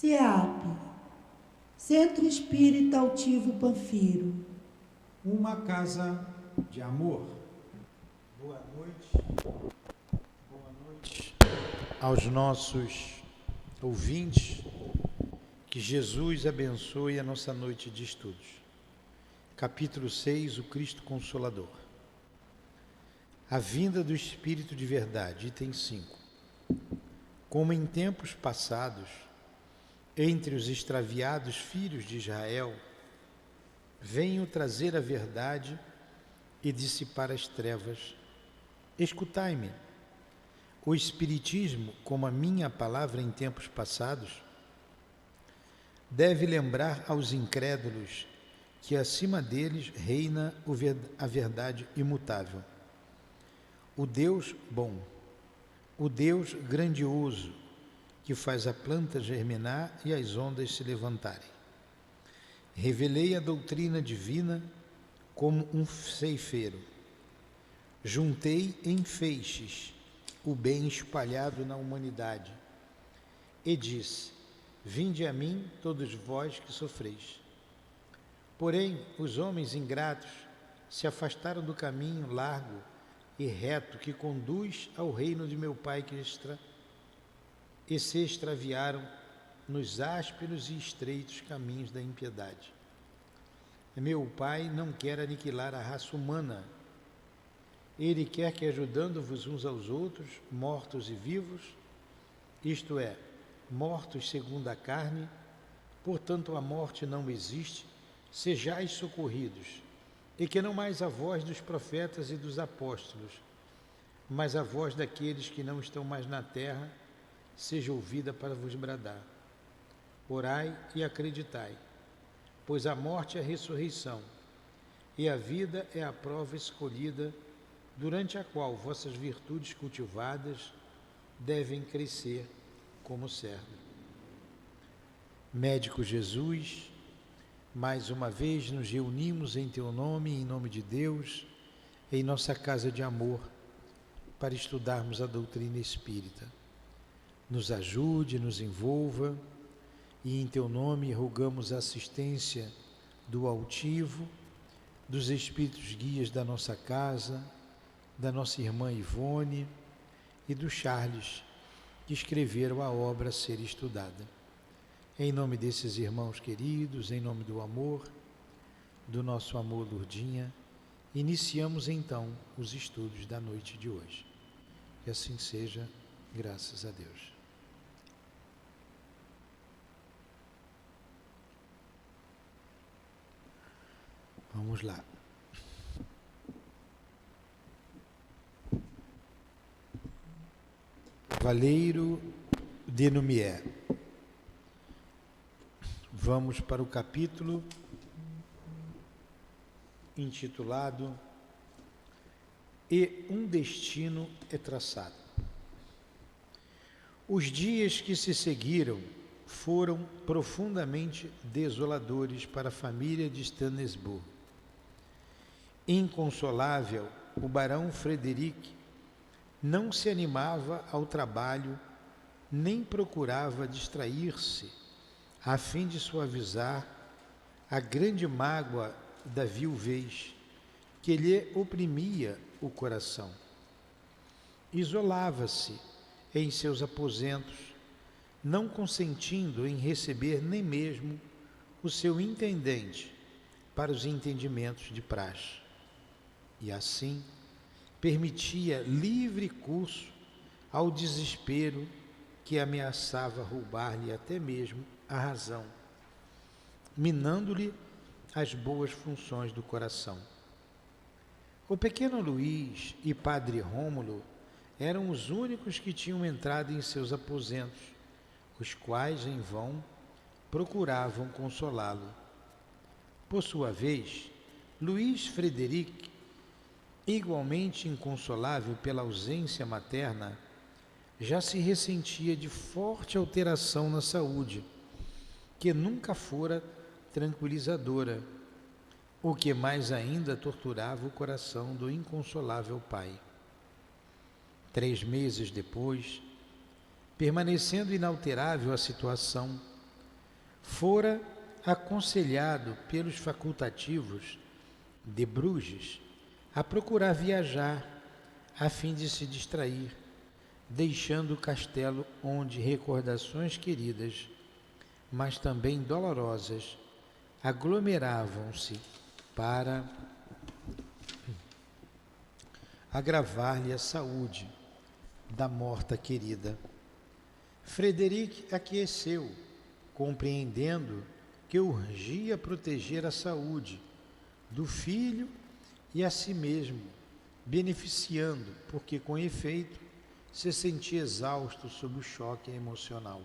CEAP, Centro Espírita Altivo Panfiro. Uma casa de amor. Boa noite aos nossos ouvintes. Que Jesus abençoe a nossa noite de estudos. Capítulo 6, o Cristo Consolador. A vinda do Espírito de verdade, item 5. Como em tempos passados, entre os extraviados filhos de Israel, venho trazer a verdade e dissipar as trevas. Escutai-me. O Espiritismo, como a minha palavra em tempos passados, deve lembrar aos incrédulos que acima deles reina a verdade imutável. O Deus bom, o Deus grandioso, que faz a planta germinar e as ondas se levantarem. Revelei a doutrina divina como um ceifeiro. Juntei em feixes o bem espalhado na humanidade e disse: vinde a mim, todos vós que sofreis. Porém, os homens ingratos se afastaram do caminho largo e reto que conduz ao reino de meu Pai e se extraviaram nos ásperos e estreitos caminhos da impiedade. Meu Pai não quer aniquilar a raça humana. Ele quer que, ajudando-vos uns aos outros, mortos e vivos, isto é, mortos segundo a carne, portanto a morte não existe, sejais socorridos, e que não mais a voz dos profetas e dos apóstolos, mas a voz daqueles que não estão mais na terra, seja ouvida para vos bradar. Orai e acreditai, pois a morte é a ressurreição, e a vida é a prova escolhida, durante a qual vossas virtudes cultivadas devem crescer como cerdo. Médico Jesus, mais uma vez nos reunimos em Teu nome, em nome de Deus, em nossa casa de amor, para estudarmos a doutrina espírita. Nos ajude, nos envolva, e em Teu nome rogamos a assistência do altivo, dos espíritos guias da nossa casa, da nossa irmã Ivone e do Charles, que escreveram a obra a ser estudada. Em nome desses irmãos queridos, em nome do amor, do nosso amor Lourdinha, iniciamos então os estudos da noite de hoje. Que assim seja, graças a Deus. Vamos lá. Cavaleiro de Lumière. Vamos para o capítulo intitulado E um destino é traçado. Os dias que se seguiram foram profundamente desoladores para a família de Stannesburg. Inconsolável, o barão Frederic não se animava ao trabalho, nem procurava distrair-se, a fim de suavizar a grande mágoa da viuvez que lhe oprimia o coração. Isolava-se em seus aposentos, não consentindo em receber nem mesmo o seu intendente para os entendimentos de praxe. E assim permitia livre curso ao desespero que ameaçava roubar-lhe até mesmo a razão, minando-lhe as boas funções do coração. O pequeno Luís e padre Rômulo eram os únicos que tinham entrado em seus aposentos, os quais em vão procuravam consolá-lo. Por sua vez, Luís Frederic, igualmente inconsolável pela ausência materna, já se ressentia de forte alteração na saúde, que nunca fora tranquilizadora, o que mais ainda torturava o coração do inconsolável pai. 3 meses depois, permanecendo inalterável a situação, fora aconselhado pelos facultativos de Bruges a procurar viajar a fim de se distrair, deixando o castelo onde recordações queridas, mas também dolorosas, aglomeravam-se para agravar-lhe a saúde da morta querida. Frederic aqueceu, compreendendo que urgia proteger a saúde do filho e a si mesmo, beneficiando, porque com efeito se sentia exausto sob o choque emocional.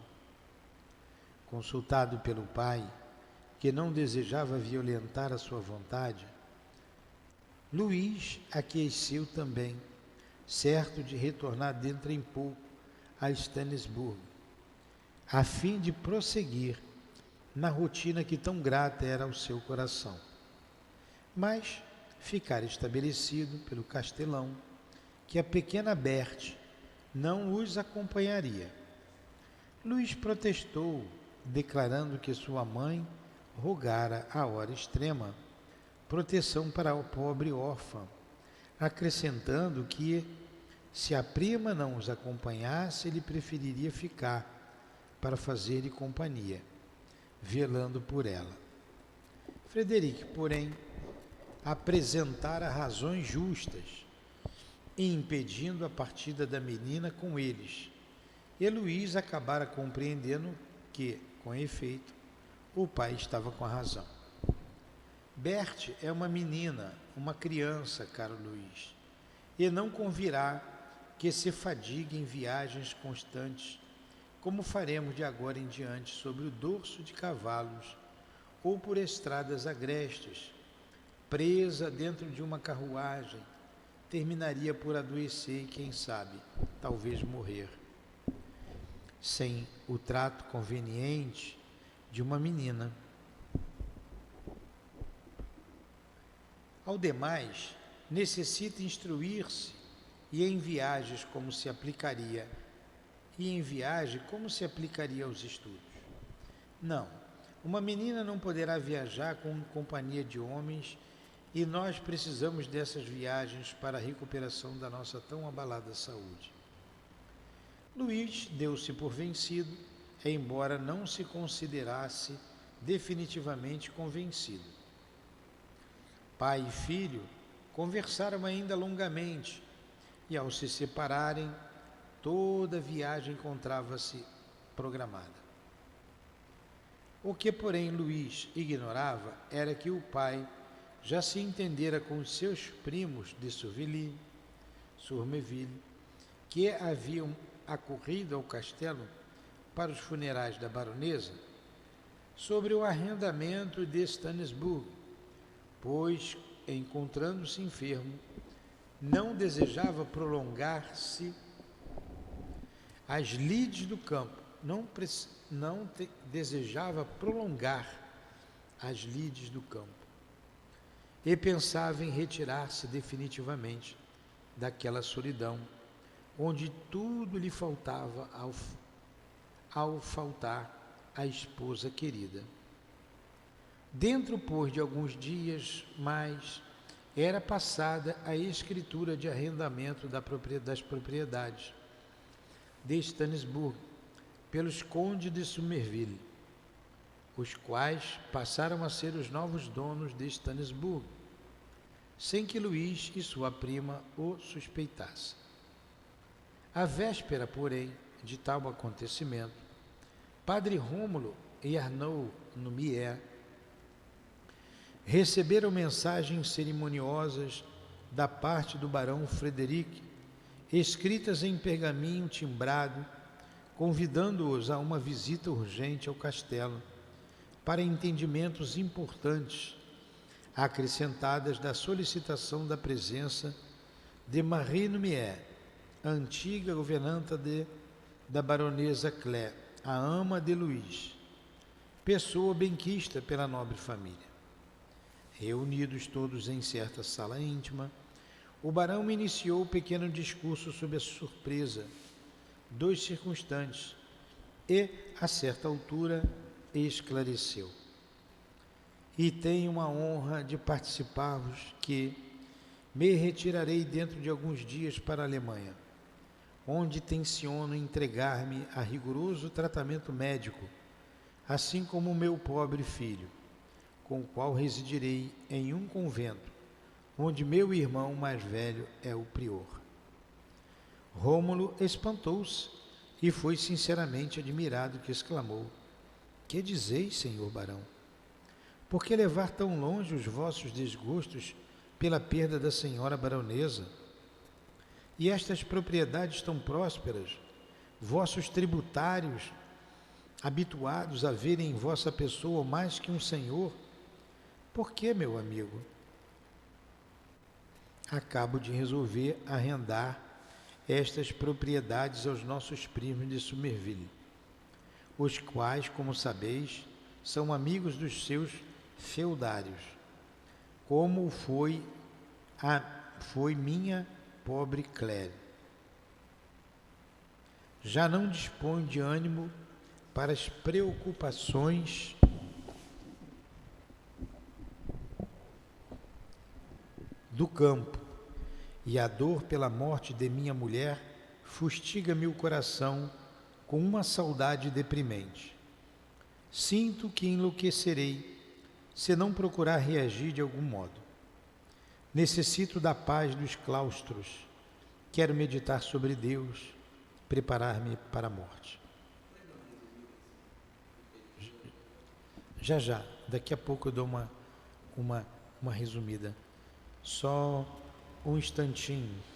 Consultado pelo pai, que não desejava violentar a sua vontade, Luís aqueceu também, certo de retornar dentro em pouco a Stanisburgo, a fim de prosseguir na rotina que tão grata era ao seu coração. Mas ficara estabelecido pelo castelão que a pequena Berthe não os acompanharia. Luís protestou, declarando que sua mãe rogara à hora extrema proteção para a pobre órfã, acrescentando que, se a prima não os acompanhasse, ele preferiria ficar para fazer-lhe companhia, velando por ela. Frederic, porém, apresentara razões justas, impedindo a partida da menina com eles, e Luís acabara compreendendo que, com efeito, o pai estava com a razão. Berthe é uma menina, uma criança, caro Luís, e não convirá que se fadigue em viagens constantes, como faremos de agora em diante sobre o dorso de cavalos ou por estradas agrestes. Presa dentro de uma carruagem, terminaria por adoecer e, quem sabe, talvez morrer, sem o trato conveniente de uma menina. Ao demais, necessita instruir-se e em viagem como se aplicaria aos estudos. Não, uma menina não poderá viajar com companhia de homens, e nós precisamos dessas viagens para a recuperação da nossa tão abalada saúde. Luís deu-se por vencido, embora não se considerasse definitivamente convencido. Pai e filho conversaram ainda longamente, e ao se separarem, toda a viagem encontrava-se programada. O que, porém, Luís ignorava era que o pai já se entendera com os seus primos de Sourmeville, que haviam acorrido ao castelo para os funerais da baronesa, sobre o arrendamento de Stanisburgo, pois, encontrando-se enfermo, não desejava prolongar-se às lides do campo, desejava prolongar as lides do campo, e pensava em retirar-se definitivamente daquela solidão, onde tudo lhe faltava ao faltar a esposa querida. Dentro, pois, de alguns dias mais, era passada a escritura de arrendamento das propriedades de Stanisburgo pelos condes de Somerville, os quais passaram a ser os novos donos de Stanisburgo, sem que Luís e sua prima o suspeitassem. À véspera, porém, de tal acontecimento, Padre Rômulo e Arnaud Numier receberam mensagens cerimoniosas da parte do barão Frederic, escritas em pergaminho timbrado, convidando-os a uma visita urgente ao castelo, para entendimentos importantes, acrescentadas da solicitação da presença de Marie Numier, a antiga governanta da baronesa Claire, a ama de Luís, pessoa benquista pela nobre família. Reunidos todos em certa sala íntima, o barão iniciou o pequeno discurso sobre a surpresa dos circunstantes e, a certa altura, esclareceu. E tenho a honra de participar-vos que me retirarei dentro de alguns dias para a Alemanha, onde tenciono entregar-me a rigoroso tratamento médico, assim como o meu pobre filho, com o qual residirei em um convento, onde meu irmão mais velho é o prior. Rômulo espantou-se e foi sinceramente admirado, que exclamou: que dizeis, senhor barão? Por que levar tão longe os vossos desgostos pela perda da senhora baronesa? E estas propriedades tão prósperas, vossos tributários, habituados a verem em vossa pessoa mais que um senhor, por que, meu amigo? Acabo de resolver arrendar estas propriedades aos nossos primos de Somerville, os quais, como sabeis, são amigos dos seus feudários, como foi minha pobre Claire. Já não dispõe de ânimo para as preocupações do campo, e a dor pela morte de minha mulher fustiga-me o coração com uma saudade deprimente. Sinto que enlouquecerei se não procurar reagir de algum modo. Necessito da paz dos claustros. Quero meditar sobre Deus, preparar-me para a morte. Já, daqui a pouco eu dou uma resumida. Só um instantinho.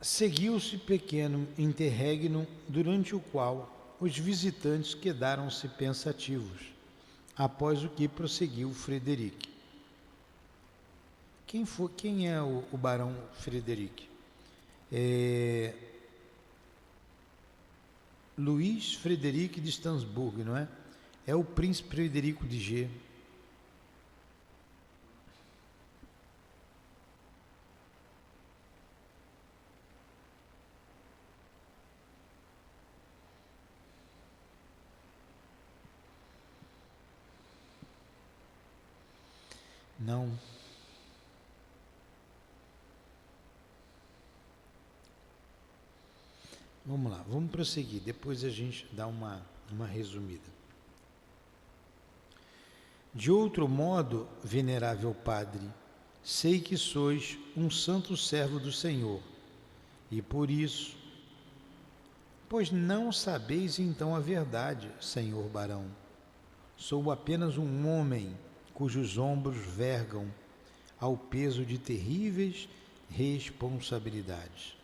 Seguiu-se pequeno interregno, durante o qual os visitantes quedaram-se pensativos, após o que prosseguiu Frederic. Quem é o barão Frederic? Luís Frederic de Stansburg, não é? É o príncipe Frederico de G. Não. Vamos lá, vamos prosseguir, depois a gente dá uma resumida. De outro modo, venerável Padre, sei que sois um santo servo do Senhor, e por isso, pois não sabeis então a verdade, Senhor Barão. Sou apenas um homem cujos ombros vergam ao peso de terríveis responsabilidades.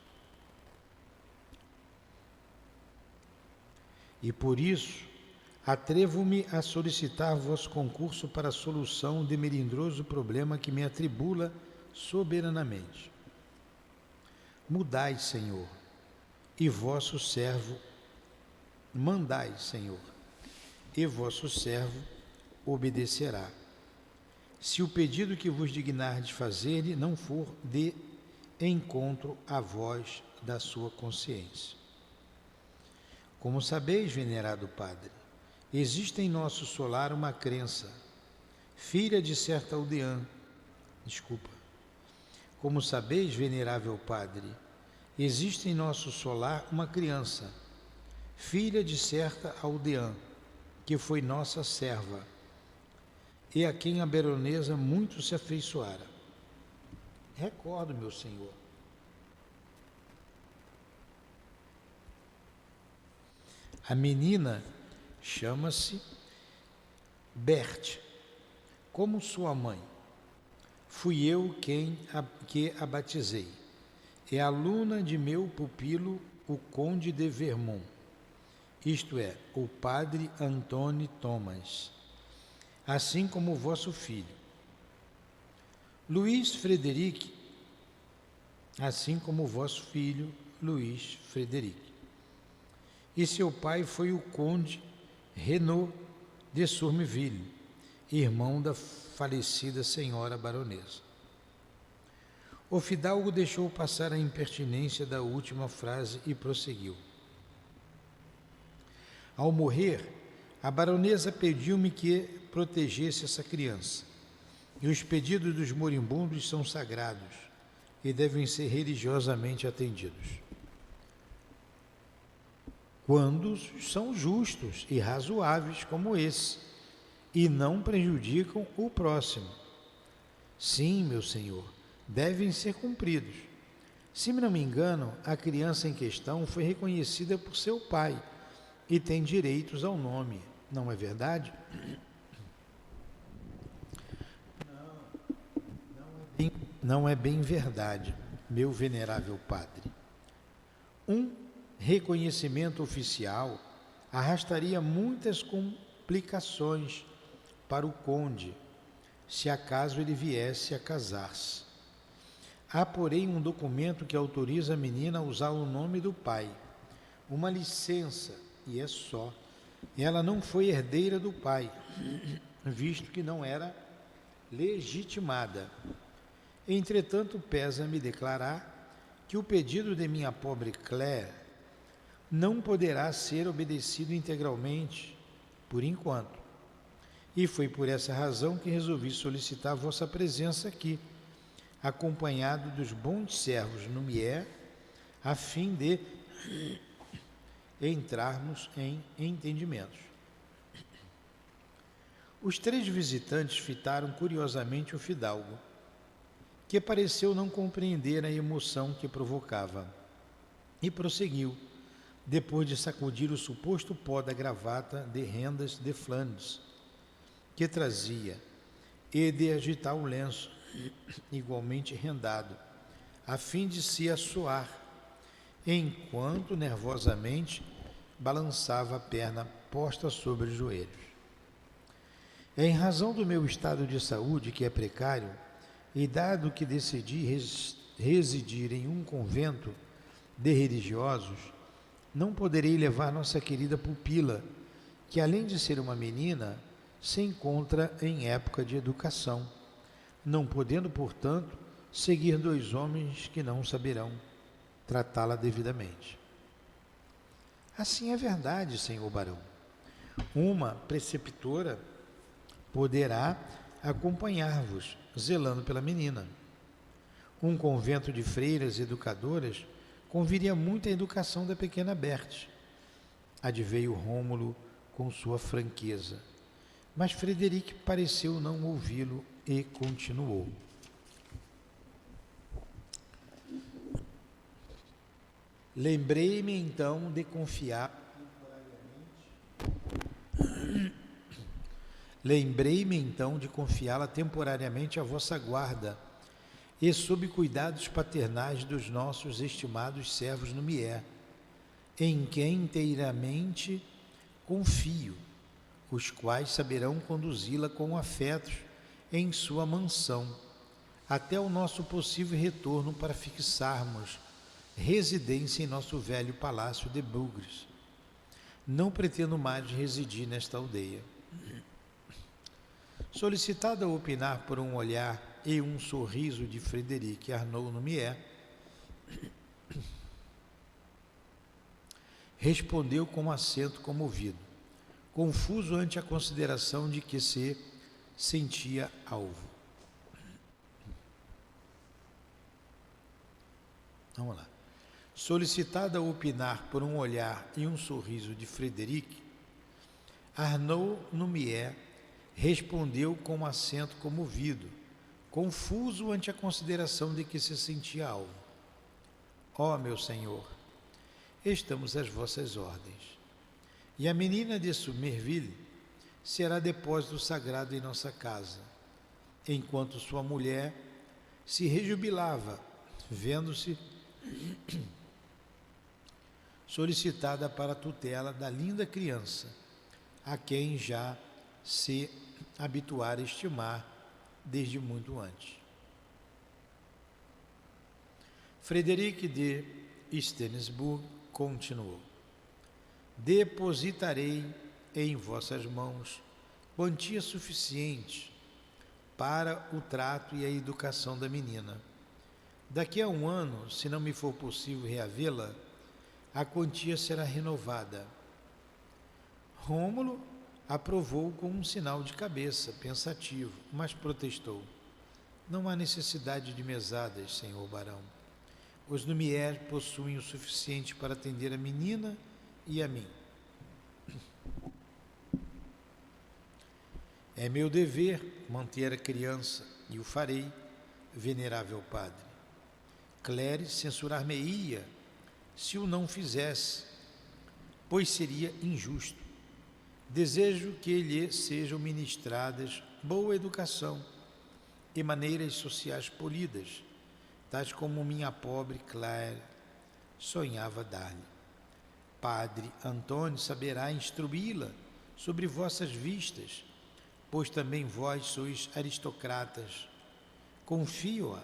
E por isso, atrevo-me a solicitar vosso concurso para a solução de melindroso problema que me atribula soberanamente. Mudai, Senhor, e vosso servo, mandai, Senhor, e vosso servo obedecerá. Se o pedido que vos dignardes fazer-lhe não for de encontro à voz da sua consciência. Como sabeis, venerado Padre, existe em nosso solar uma crença, filha de certa aldeã. Como sabeis, venerável Padre, existe em nosso solar uma criança, filha de certa aldeã, que foi nossa serva, e a quem a baronesa muito se afeiçoara. Recordo, meu senhor. A menina chama-se Berthe, como sua mãe. Fui eu que a batizei. É aluna de meu pupilo, o conde de Vermont, isto é, o padre Antônio Thomas, assim como o vosso filho. Luiz Frederic, assim como o vosso filho, Luiz Frederic. E seu pai foi o conde Renaud de Sourmeville, irmão da falecida senhora baronesa. O fidalgo deixou passar a impertinência da última frase e prosseguiu. Ao morrer, a baronesa pediu-me que protegesse essa criança, e os pedidos dos moribundos são sagrados e devem ser religiosamente atendidos, quando são justos e razoáveis como esse, e não prejudicam o próximo. Sim, meu senhor, devem ser cumpridos. Se não me engano, a criança em questão foi reconhecida por seu pai e tem direitos ao nome, não é verdade? Não é bem verdade, meu venerável padre. Um reconhecimento oficial arrastaria muitas complicações para o conde, se acaso ele viesse a casar-se. Há, porém, um documento que autoriza a menina a usar o nome do pai, uma licença, e é só. Ela não foi herdeira do pai, visto que não era legitimada. Entretanto, pesa-me declarar que o pedido de minha pobre Claire não poderá ser obedecido integralmente, por enquanto. E foi por essa razão que resolvi solicitar vossa presença aqui, acompanhado dos bons servos Lumière, a fim de entrarmos em entendimentos. Os 3 visitantes fitaram curiosamente o fidalgo, que pareceu não compreender a emoção que provocava, e prosseguiu, depois de sacudir o suposto pó da gravata de rendas de Flandres, que trazia, e de agitar o lenço, igualmente rendado, a fim de se assoar, enquanto nervosamente balançava a perna posta sobre os joelhos. Em razão do meu estado de saúde, que é precário, e dado que decidi residir em um convento de religiosos, não poderei levar nossa querida pupila, que além de ser uma menina, se encontra em época de educação, não podendo, portanto, seguir 2 homens que não saberão tratá-la devidamente. Assim é verdade, senhor barão. Uma preceptora poderá acompanhar-vos, zelando pela menina. Um convento de freiras educadoras conviria muito à educação da pequena Berthe. Adveio Rômulo com sua franqueza, mas Frederic pareceu não ouvi-lo e continuou. Lembrei-me então de confiar confiá-la temporariamente à vossa guarda e sob cuidados paternais dos nossos estimados servos Lumière, em quem inteiramente confio, os quais saberão conduzi-la com afetos em sua mansão, até o nosso possível retorno para fixarmos residência em nosso velho palácio de Bougres. Não pretendo mais residir nesta aldeia. Solicitada a opinar por um olhar e um sorriso de Frederic Arnaud Lumière, respondeu com acento comovido, confuso ante a consideração de que se sentia alvo. Vamos lá. Solicitada a opinar por um olhar e um sorriso de Frederic, Arnaud Lumière respondeu com acento comovido, confuso ante a consideração de que se sentia alvo. Ó, meu senhor, estamos às vossas ordens. E a menina de Sourmeville será depósito sagrado em nossa casa, enquanto sua mulher se rejubilava, vendo-se solicitada para a tutela da linda criança, a quem já se habituara a estimar desde muito antes. Frederic de Stensburg continuou: depositarei em vossas mãos quantia suficiente para o trato e a educação da menina. Daqui a um ano, se não me for possível reavê-la, a quantia será renovada. Rômulo aprovou com um sinal de cabeça, pensativo, mas protestou: não há necessidade de mesadas, senhor barão. Os Lumière possuem o suficiente para atender a menina e a mim. É meu dever manter a criança, e o farei, venerável padre. Cléry censurar-me-ia se o não fizesse, pois seria injusto. Desejo que lhe sejam ministradas boa educação e maneiras sociais polidas, tais como minha pobre Cléry sonhava dar-lhe. Padre Antônio saberá instruí-la sobre vossas vistas, pois também vós sois aristocratas. Confio-a,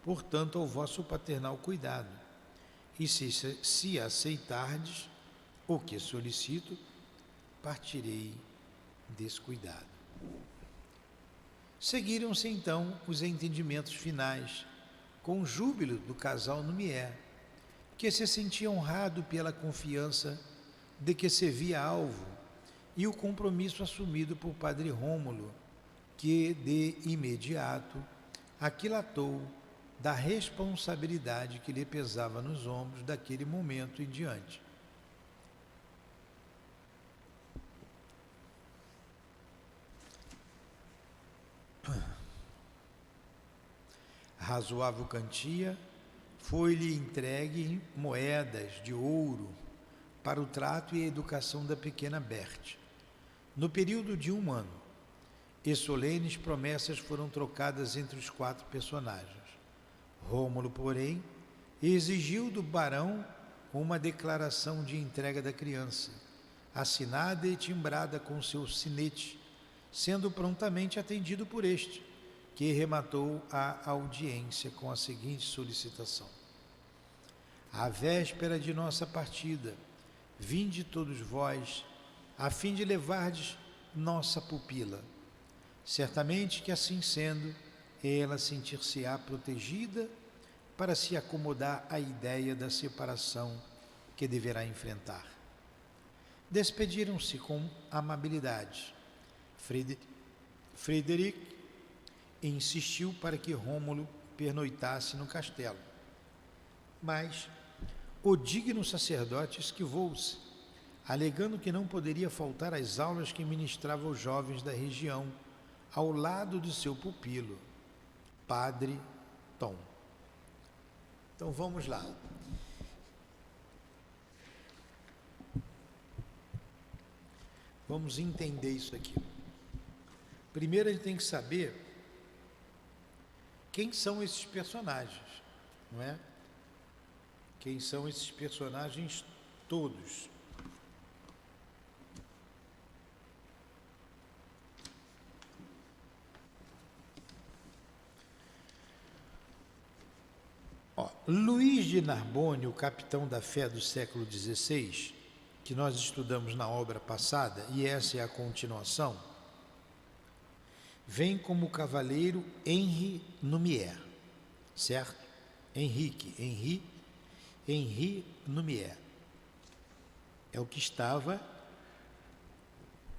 portanto, ao vosso paternal cuidado, e se aceitardes o que solicito, partirei descuidado. Seguiram-se então os entendimentos finais, com júbilo do casal Lumière, que se sentia honrado pela confiança de que se via alvo e o compromisso assumido por padre Rômulo, que de imediato aquilatou da responsabilidade que lhe pesava nos ombros daquele momento em diante. Razoável quantia foi-lhe entregue em moedas de ouro para o trato e a educação da pequena Berthe, no período de 1 ano, e solenes promessas foram trocadas entre os 4 personagens. Rômulo, porém, exigiu do barão uma declaração de entrega da criança, assinada e timbrada com seu sinete, sendo prontamente atendido por este, que rematou a audiência com a seguinte solicitação: à véspera de nossa partida, vinde todos vós, a fim de levardes nossa pupila. Certamente que assim sendo, ela sentir-se-á protegida para se acomodar à ideia da separação que deverá enfrentar. Despediram-se com amabilidade. Frederic insistiu para que Rômulo pernoitasse no castelo, mas o digno sacerdote esquivou-se, alegando que não poderia faltar às aulas que ministrava aos jovens da região, ao lado de seu pupilo, Padre Tom. Então vamos lá. Vamos entender isso aqui. Primeiro a gente tem que saber quem são esses personagens, não é? Quem são esses personagens todos? Luís de Narbonne, o capitão da fé do século XVI, que nós estudamos na obra passada, e essa é a continuação, vem como cavaleiro Henri Lumière, certo? Henri Lumière. É o que estava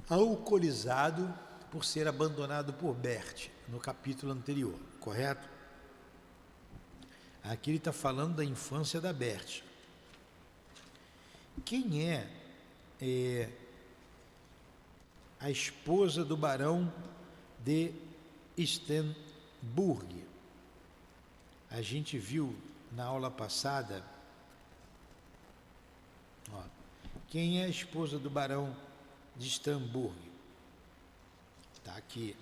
alcoolizado por ser abandonado por Berthe, no capítulo anterior, correto? Aqui ele está falando da infância da Berthe. Quem é a esposa do barão de Stensburg? A gente viu na aula passada, quem é a esposa do barão de Stensburg? Está aqui.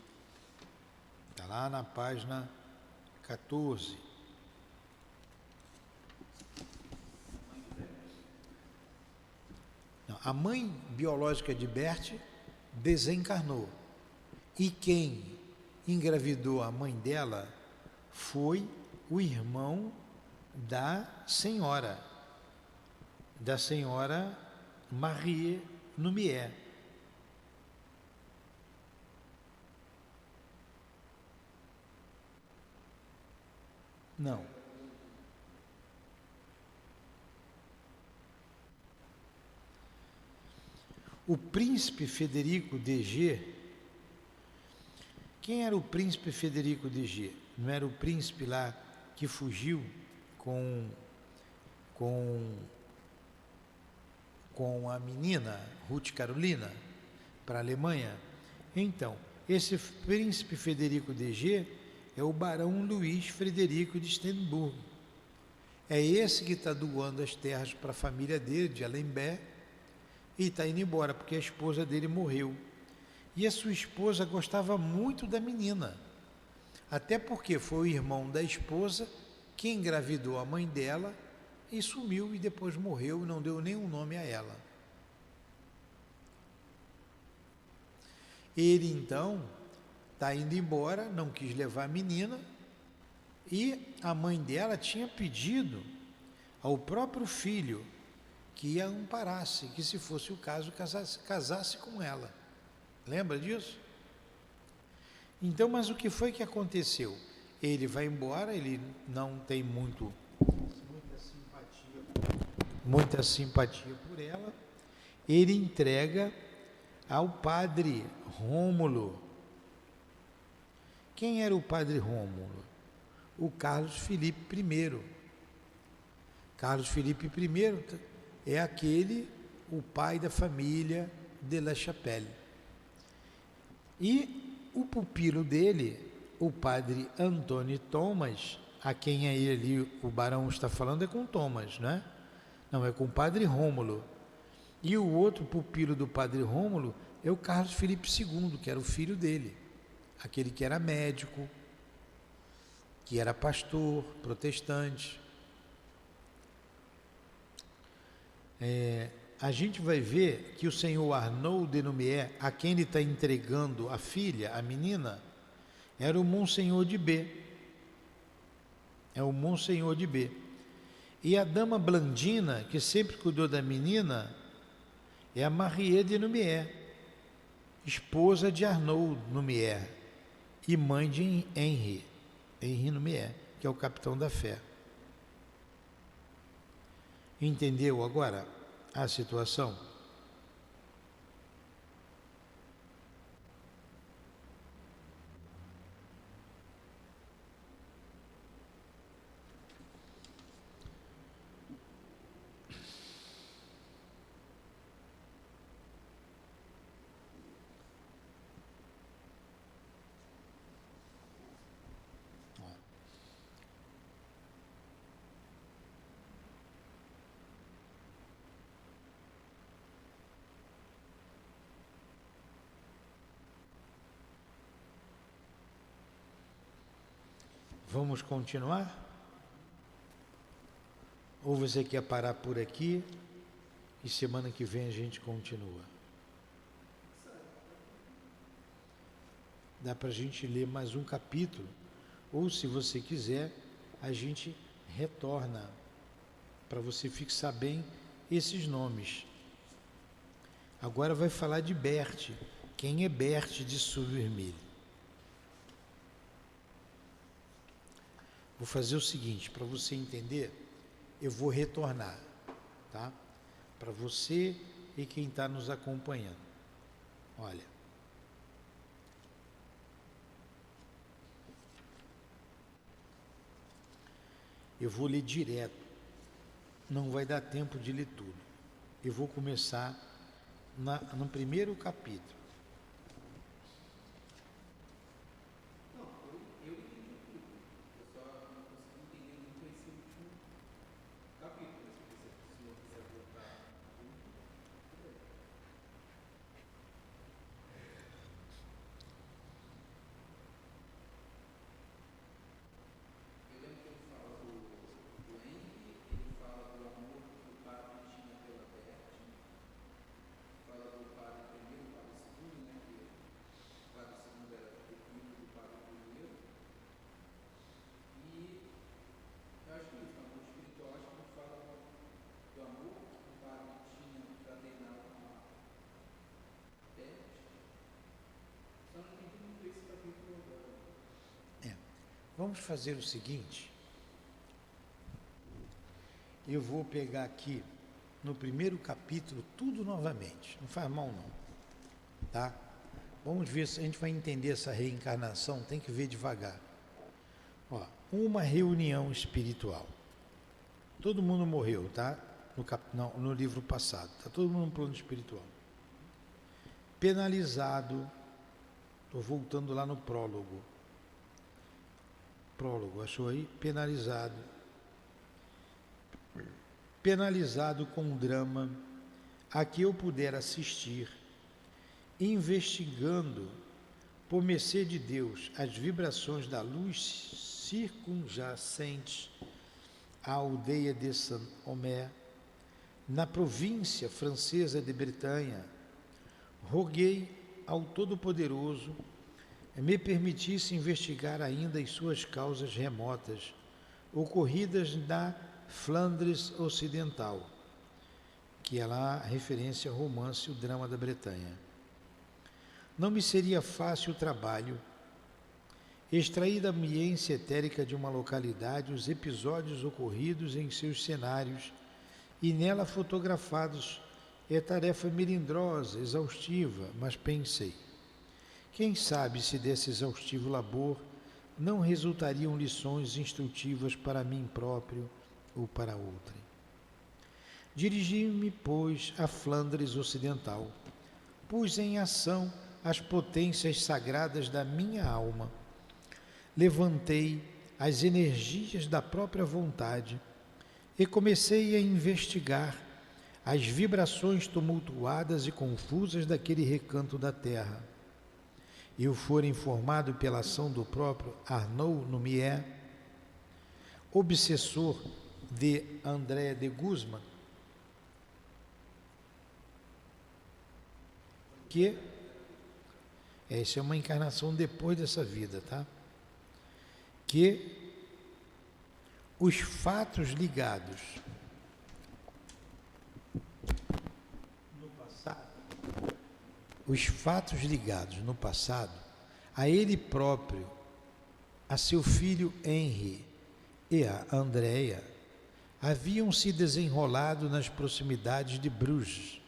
Está lá na página 14. Não, a mãe biológica de Bert desencarnou. E quem engravidou a mãe dela foi o irmão da senhora Marie Lumière. Não. O príncipe Federico de G. Quem era o príncipe Federico de G? Não era o príncipe lá que fugiu com a menina Ruth Carolina para a Alemanha? Então, esse príncipe Federico de G é o barão Luís Frederico de Steimburgo. É esse que está doando as terras para a família dele, de Alembert, e está indo embora, porque a esposa dele morreu. E a sua esposa gostava muito da menina, até porque foi o irmão da esposa que engravidou a mãe dela e sumiu e depois morreu e não deu nenhum nome a ela. Ele então está indo embora, não quis levar a menina, e a mãe dela tinha pedido ao próprio filho que a amparasse, que se fosse o caso, casasse com ela. Lembra disso? Então, mas o que foi que aconteceu? Ele vai embora, ele não tem muita simpatia por ela, ele entrega ao padre Rômulo. Quem era o padre Rômulo? O Carlos Felipe I. Carlos Felipe I é o pai da família de La Chapelle. E o pupilo dele, o padre Antônio Thomas, a quem aí ali o barão está falando é com Thomas, né? Não, é com o padre Rômulo. E o outro pupilo do padre Rômulo é o Carlos Felipe II, que era o filho dele, aquele que era médico, que era pastor, protestante. A gente vai ver que o senhor Arnaud de Lumière, a quem ele está entregando a filha, a menina, era o Monsenhor de B. É o Monsenhor de B. E a dama Blandina, que sempre cuidou da menina, é a Marie de Lumière, esposa de Arnaud Lumière e mãe de Henri Lumière, que é o capitão da fé. Entendeu agora a situação? Vamos continuar? Ou você quer parar por aqui e semana que vem a gente continua? Dá para a gente ler mais um capítulo, ou se você quiser, a gente retorna para você fixar bem esses nomes. Agora vai falar de Bert. Quem é Bert de Suvermilho? Vou fazer o seguinte, para você entender, eu vou retornar, tá? Para você e quem está nos acompanhando. Olha. Eu vou ler direto. Não vai dar tempo de ler tudo. Eu vou começar no primeiro capítulo. Vamos fazer o seguinte. Eu vou pegar aqui no primeiro capítulo tudo novamente. Não faz mal não, tá? Vamos ver se a gente vai entender essa reencarnação. Tem que ver devagar. Ó, uma reunião espiritual. Todo mundo morreu, tá? No livro passado. Tá todo mundo no plano espiritual. Penalizado. Estou voltando lá no prólogo. Prólogo, achou aí? Penalizado. Penalizado com um drama a que eu puder assistir, investigando, por mercê de Deus, as vibrações da luz circunjacentes à aldeia de Saint-Omer, na província francesa de Bretanha, roguei ao Todo-Poderoso me permitisse investigar ainda as suas causas remotas, ocorridas na Flandres Ocidental, que é lá a referência ao romance O Drama da Bretanha. Não me seria fácil o trabalho extrair da ambiência etérica de uma localidade os episódios ocorridos em seus cenários e nela fotografados. É tarefa melindrosa, exaustiva, mas pensei, quem sabe se desse exaustivo labor não resultariam lições instrutivas para mim próprio ou para outrem. Dirigi-me, pois, a Flandres Ocidental, pus em ação as potências sagradas da minha alma, levantei as energias da própria vontade e comecei a investigar as vibrações tumultuadas e confusas daquele recanto da terra. Eu fora informado pela ação do próprio Arnaud Lumière, obsessor de André de Guzman, que essa é uma encarnação depois dessa vida, tá? Que os fatos ligados no passado a ele próprio, a seu filho Henri e a Andréia, haviam se desenrolado nas proximidades de Bruges,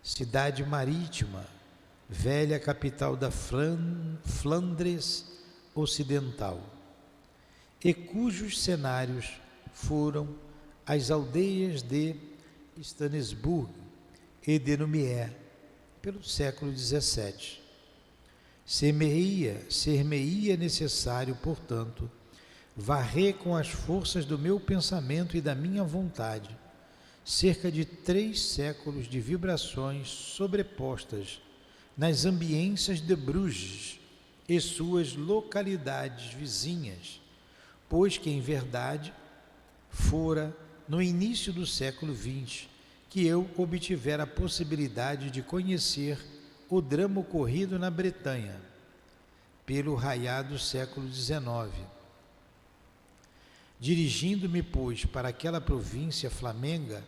cidade marítima, velha capital da Flandres Ocidental, e cujos cenários foram as aldeias de Stanisburg e de Lumière, pelo século XVII. Ser-me-ia necessário, portanto, varrer com as forças do meu pensamento e da minha vontade cerca de 3 séculos de vibrações sobrepostas nas ambiências de Bruges e suas localidades vizinhas, pois que, em verdade, fora no início do século XX que eu obtivera a possibilidade de conhecer o drama ocorrido na Bretanha, pelo raiado século XIX. Dirigindo-me, pois, para aquela província flamenga,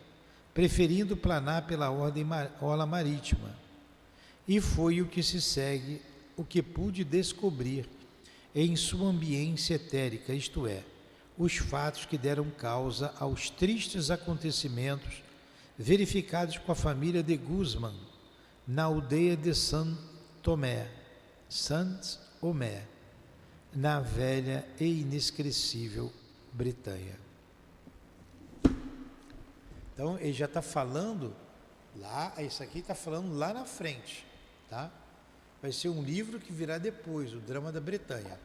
preferindo planar pela orla marítima, e foi o que se segue, o que pude descobrir em sua ambiência etérica, isto é, os fatos que deram causa aos tristes acontecimentos verificados com a família de Guzman na aldeia de Saint-Omer, na velha e inesquecível Bretanha. Então ele já está falando lá, isso aqui está falando lá na frente, tá? Vai ser um livro que virá depois, o Drama da Bretanha.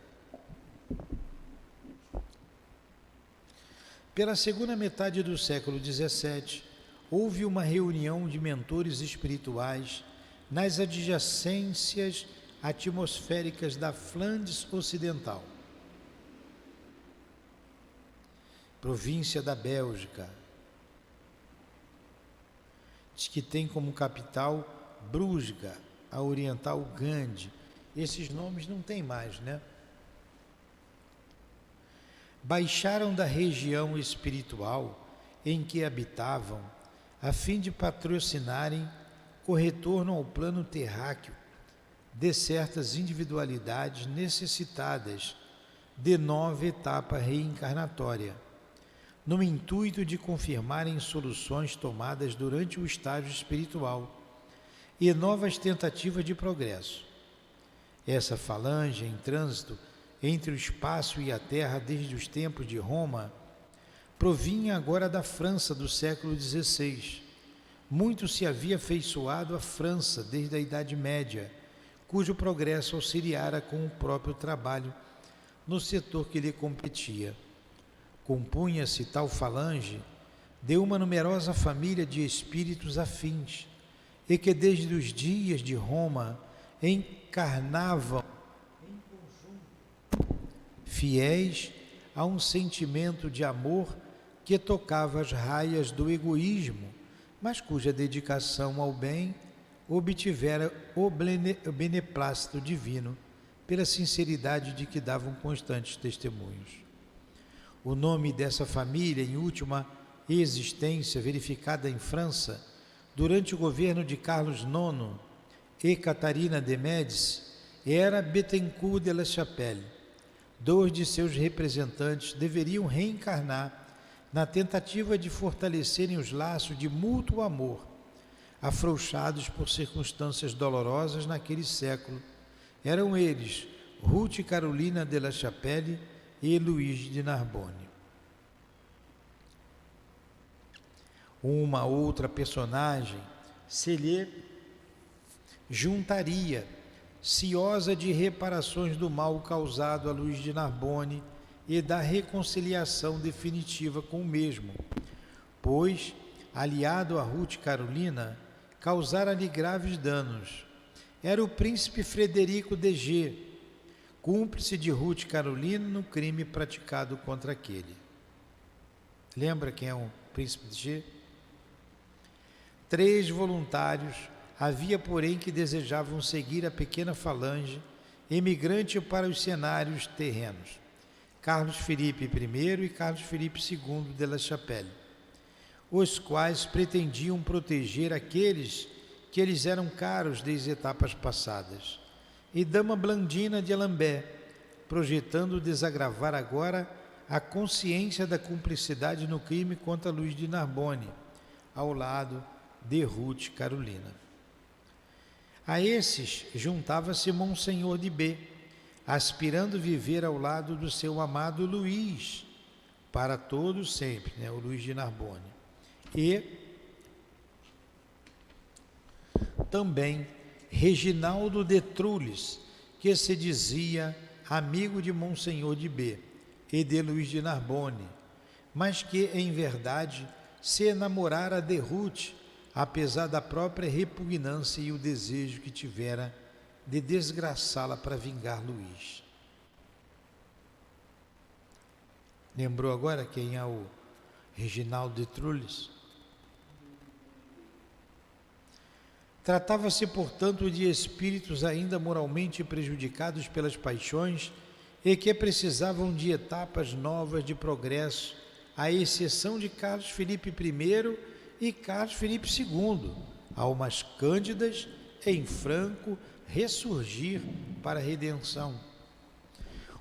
Pela segunda metade do século XVII, houve uma reunião de mentores espirituais nas adjacências atmosféricas da Flandres Ocidental, província da Bélgica, que tem como capital Brusga, a oriental Gand. Esses nomes não tem mais, né? Baixaram da região espiritual em que habitavam, a fim de patrocinarem o retorno ao plano terráqueo de certas individualidades necessitadas de nova etapa reencarnatória, no intuito de confirmarem soluções tomadas durante o estágio espiritual e novas tentativas de progresso. Essa falange em trânsito entre o espaço e a terra desde os tempos de Roma provinha agora da França do século XVI. Muito se havia afeiçoado à França desde a Idade Média, cujo progresso auxiliara com o próprio trabalho no setor que lhe competia. Compunha-se tal falange de uma numerosa família de espíritos afins, e que desde os dias de Roma encarnavam em conjunto, fiéis a um sentimento de amor que tocava as raias do egoísmo, mas cuja dedicação ao bem obtivera o beneplácito divino pela sinceridade de que davam constantes testemunhos. O nome dessa família, em última existência verificada em França, durante o governo de Carlos IX e Catarina de Médici, era Bettencourt de la Chapelle. 2 de seus representantes deveriam reencarnar na tentativa de fortalecerem os laços de mútuo amor, afrouxados por circunstâncias dolorosas naquele século. Eram eles Ruth Carolina de la Chapelle e Luís de Narbonne. Uma outra personagem se lhe juntaria, ciosa de reparações do mal causado a Luís de Narbonne e da reconciliação definitiva com o mesmo, pois, aliado a Ruth Carolina, causara-lhe graves danos. Era o príncipe Frederico de G, cúmplice de Ruth Carolina no crime praticado contra aquele. Lembra quem é o príncipe de G? 3 voluntários havia, porém, que desejavam seguir a pequena falange emigrante para os cenários terrenos: Carlos Felipe I e Carlos Felipe II de la Chapelle, os quais pretendiam proteger aqueles que eles eram caros desde etapas passadas, e Dama Blandina de Alambert, projetando desagravar agora a consciência da cumplicidade no crime contra Luís de Narbonne, ao lado de Ruth Carolina. A esses juntava-se Monsenhor de B, aspirando viver ao lado do seu amado Luís, para todo sempre, o Luís de Narbonne. E também Reginaldo de Trulles, que se dizia amigo de Monsenhor de B e de Luís de Narbonne, mas que, em verdade, se enamorara de Ruth, apesar da própria repugnância e o desejo que tivera de desgraçá-la para vingar Luís. Lembrou agora quem é o Reginaldo de Trulles? Tratava-se, portanto, de espíritos ainda moralmente prejudicados pelas paixões e que precisavam de etapas novas de progresso, à exceção de Carlos Felipe I e Carlos Felipe II, almas cândidas em franco ressurgir para a redenção.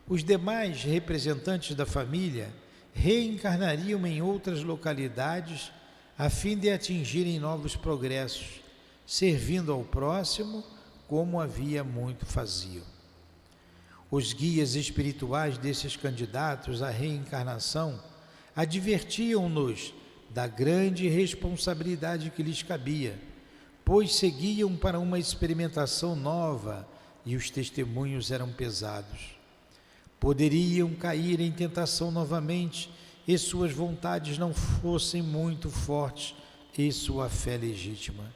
Os demais representantes da família reencarnariam em outras localidades a fim de atingirem novos progressos, servindo ao próximo como havia muito faziam. Os guias espirituais desses candidatos à reencarnação advertiam-nos da grande responsabilidade que lhes cabia, pois seguiam para uma experimentação nova e os testemunhos eram pesados. Poderiam cair em tentação novamente e suas vontades não fossem muito fortes e sua fé legítima,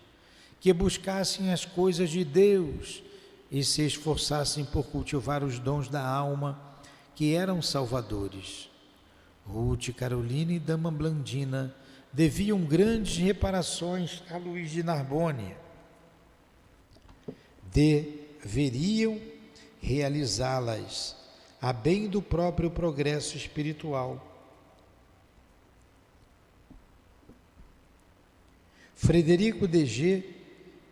que buscassem as coisas de Deus e se esforçassem por cultivar os dons da alma, que eram salvadores. Ruth Carolina e Dama Blandina deviam grandes reparações a Luís de Narbonne. Deveriam realizá-las a bem do próprio progresso espiritual. Frederico de G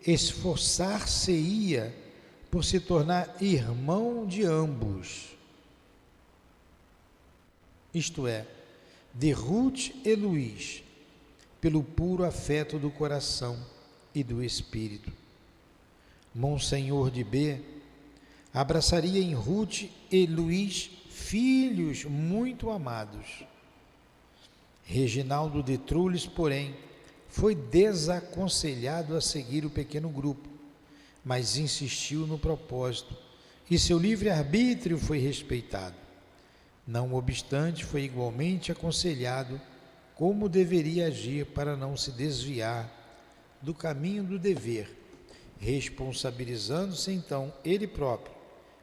esforçar-se-ia por se tornar irmão de ambos. isto é, de Ruth e Luís, pelo puro afeto do coração e do espírito. Monsenhor de B abraçaria em Ruth e Luís filhos muito amados. Reginaldo de Trulles, porém, foi desaconselhado a seguir o pequeno grupo, mas insistiu no propósito e seu livre-arbítrio foi respeitado. Não obstante, foi igualmente aconselhado como deveria agir para não se desviar do caminho do dever, responsabilizando-se então ele próprio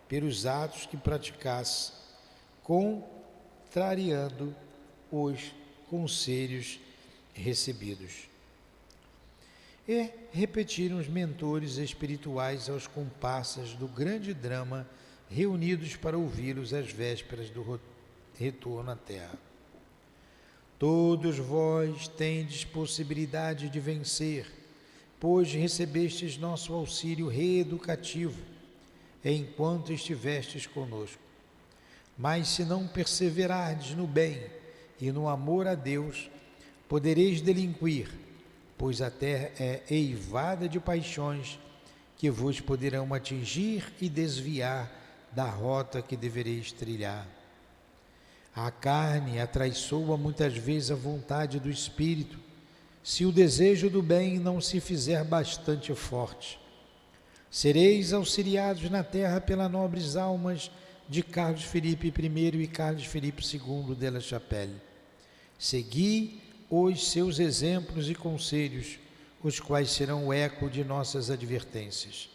pelos atos que praticasse, contrariando os conselhos recebidos. E repetiram os mentores espirituais aos comparsas do grande drama reunidos para ouvi-los às vésperas do retorno à Terra. Todos vós tendes possibilidade de vencer, pois recebestes nosso auxílio reeducativo, enquanto estivestes conosco. Mas se não perseverardes no bem e no amor a Deus, podereis delinquir, pois a terra é eivada de paixões que vos poderão atingir e desviar da rota que devereis trilhar. A carne atraiçoa muitas vezes a vontade do espírito, se o desejo do bem não se fizer bastante forte. Sereis auxiliados na terra pelas nobres almas de Carlos Felipe I e Carlos Felipe II de La Chapelle. Segui os seus exemplos e conselhos, os quais serão o eco de nossas advertências.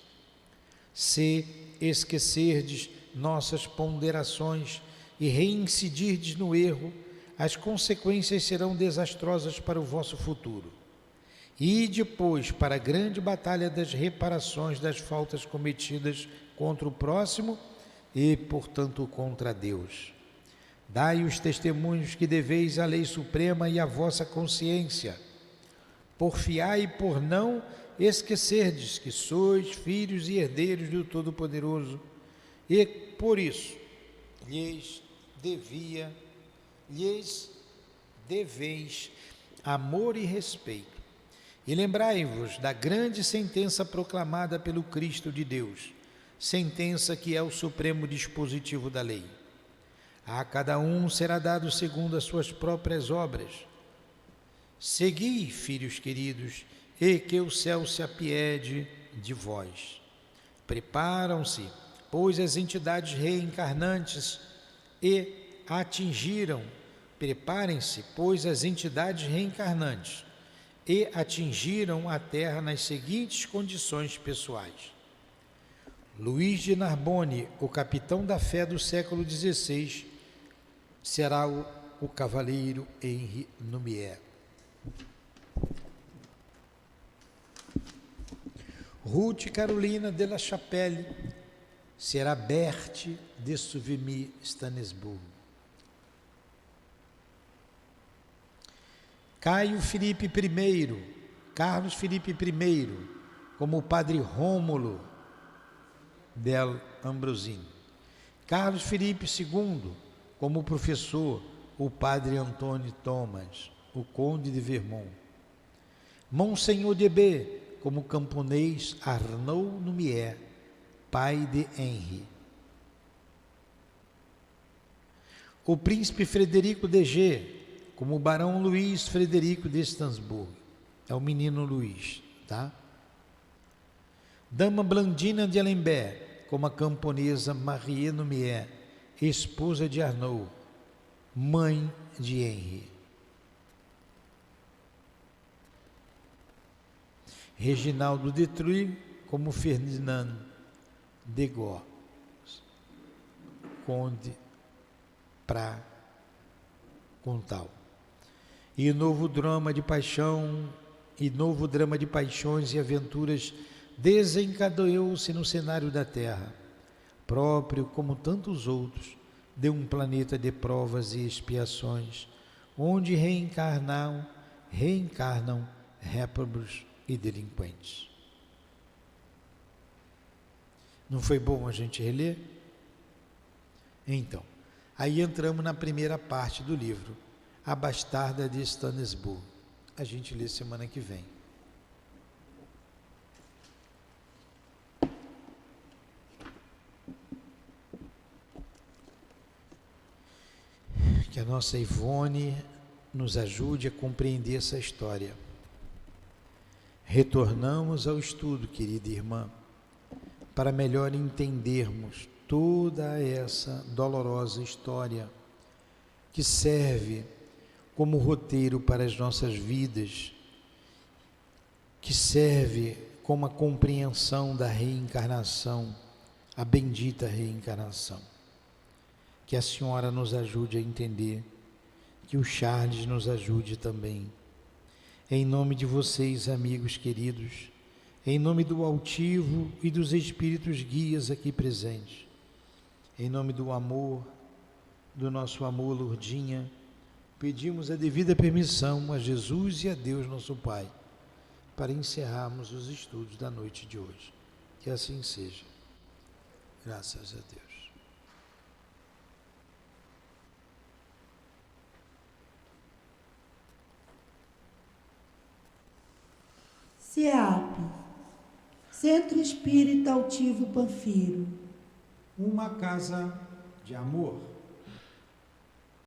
Se esquecerdes nossas ponderações e reincidirdes no erro, as consequências serão desastrosas para o vosso futuro. E depois para a grande batalha das reparações das faltas cometidas contra o próximo e, portanto, contra Deus. Dai os testemunhos que deveis à lei suprema e à vossa consciência. Porfiai por não esquecerdes que sois filhos e herdeiros do Todo-Poderoso, e por isso lhes deveis amor e respeito. E lembrai-vos da grande sentença proclamada pelo Cristo de Deus, sentença que é o supremo dispositivo da lei. A cada um será dado segundo as suas próprias obras. Segui, filhos queridos, e que o céu se apiede de vós. Preparam-se, pois as entidades reencarnantes preparem-se, pois as entidades reencarnantes e atingiram a Terra nas seguintes condições pessoais. Luís de Narbonne, o capitão da fé do século XVI, será o cavaleiro Henri Lumière. Ruth Carolina de La Chapelle será Berthe de Souvigny-Stanesbourg. Caio Felipe I, Carlos Felipe I, como o padre Rômulo del Ambrosini. Carlos Felipe II, como professor, o padre Antônio Thomas, o conde de Vermont. Monsenhor de B, como camponês Arnaud Lumière, pai de Henri. O príncipe Frederico de G, como o barão Luís Frederico de Stansburg, é o menino Luís, tá? Dama Blandina de Alembert, como a camponesa Marie Lumière, esposa de Arnaud, mãe de Henri. Reginaldo de Trulles, como Ferdinand de Gaulle, conde pra Contal. E novo drama de paixões e aventuras desencadeou-se no cenário da Terra, próprio como tantos outros, de um planeta de provas e expiações, onde reencarnam réprobos e delinquentes. Não foi bom a gente reler? Então, Aí entramos na primeira parte do livro, A Bastarda de Stannesburg. A gente lê semana que vem. Que a nossa Ivone nos ajude a compreender essa história. Retornamos ao estudo, querida irmã, para melhor entendermos toda essa dolorosa história que serve como roteiro para as nossas vidas, que serve como a compreensão da reencarnação, a bendita reencarnação. Que a senhora nos ajude a entender, que o Charles nos ajude também. Em nome de vocês, amigos queridos, em nome do altivo e dos espíritos guias aqui presentes, em nome do amor, do nosso amor, Lourdinha, pedimos a devida permissão a Jesus e a Deus, nosso Pai, para encerrarmos os estudos da noite de hoje. Que assim seja. Graças a Deus. CEAP, Centro Espírita Altivo Panfiro. Uma casa de amor.